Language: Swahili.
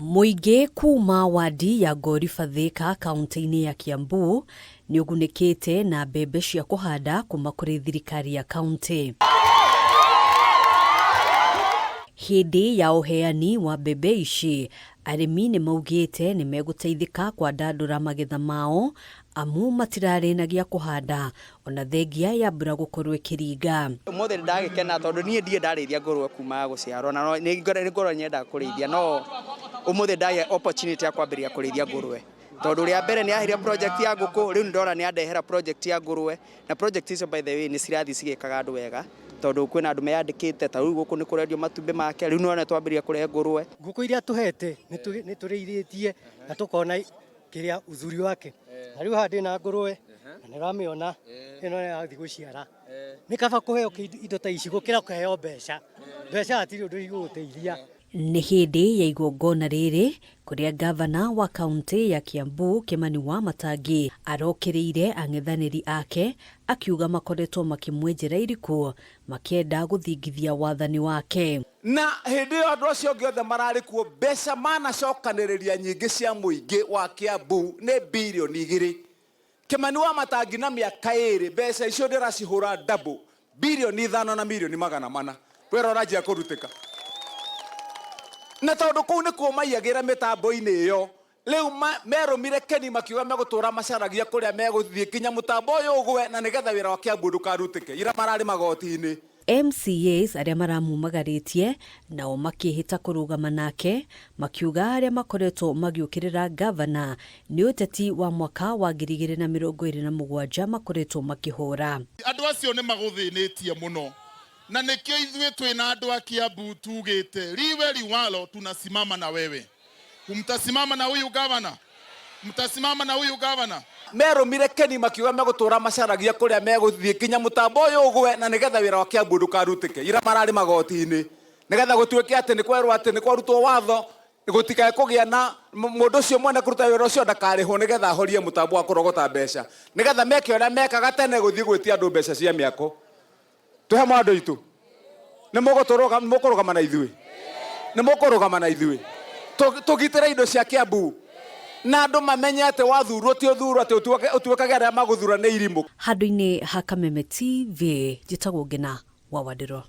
MUINGI KUUMA wadi ya Ngoliba THIKA kaunti-ini ya KIAMBU ni UGUNIKITE na mbembe cia KUHANDA kuma kuri thirikari ya kaunti. Hindi ya uheani wa mbembe ici, arimi ni maugite ni meguteithika kwandandura magetha mao amu matirari na gya kuhanda ona thengia ya mbura gukorwo ikiringa. Mothe ndagikena tondu nie ndie ndarithia ngurwe kuma guciarwo na ni ngorwo nyenda kurithia no umuthe ndage opportunity ya kwambiria kurithia ngurwe tondu ria mbere ni ahiria project ya nguku riu ndora ni andehera project ya ngurwe na project icio by the way ni cirathi cigikaga andu wega tondu kwina andu meyandikite ta riu guku ni kurendio matumbe make riu no twambiria kurehe ngurwe nguku iria tuhete ni turiithietie na tukona kiria uzuri wake na riu handi na ngurwe na niramiona ino ya thi guciara ni kaba kuheo indo ta ici gukira kuheo mbeca atiri undu iguteithia. Ni hindi ya igongona riri kuria gavana wa kaunti ya KIAMBU Kimani wa Matangi arokiriire ang'ethaniri ake akiuga makoretwo makimwenjera iriku makienda guthingithia wathani wake. Na hindi yo andu acio giothe marari kuo mbeca manacokaniriria nyingi cia muingi wa KIAMBU ni bilioni 2. Kimani wa Matangi na miaka 2 mbeca icio ndiracihura double bilioni 5 na milioni 400 wera rajia kurutika na tondu kuu ni kuo maiagira mitambo-ini iyo riu merumire keni makiuga megutura macaragia kuria meguthie kinya mutambo uyu ugwe na nigetha wira wa KIAMBU ndukarutike ira marari magoti-ini. MCAs aria maramumagaritie nao makihita kurugama nake makiuga aria makoretwo magiukirira gavana ni uteti wa mwaka wa 2027 makoretwo makihura. Andu acio ni maguthinitie muno na nikio ithuĩ twina andu a KIAMBU tugite liwe liwalo tunasimama na wewe. Mtasimama na huyu gavana, mtasimama na huyu gavana. Merumire keni makiuga megutura macaragia kuria meguthie kinya mutambo uyu ugwe na nigetha wira wa KIAMBU ndukarutike ira marari magoti-ini nigetha gutuike ati ni kwerwo ati ni kwarutwo watho gutikae kugia na mundu ucio mwene kuruta wira ucio ndakarihwo nigetha ahorie mutambo wa kurogota mbeca nigetha meke uria mekaga tene guthie gwitia andu mbeca cia miako. Tuhe mwandu itu ni mukurugama na ithui ni mukurugama na ithui tugitire indo cia KIAMBU na andu mamenye ati wathurwo ti uthurwo ati utuikaga aria maguthura ni irimu. Handu-ini ha Kameme TV njitagwo Ngina wa Wadiro.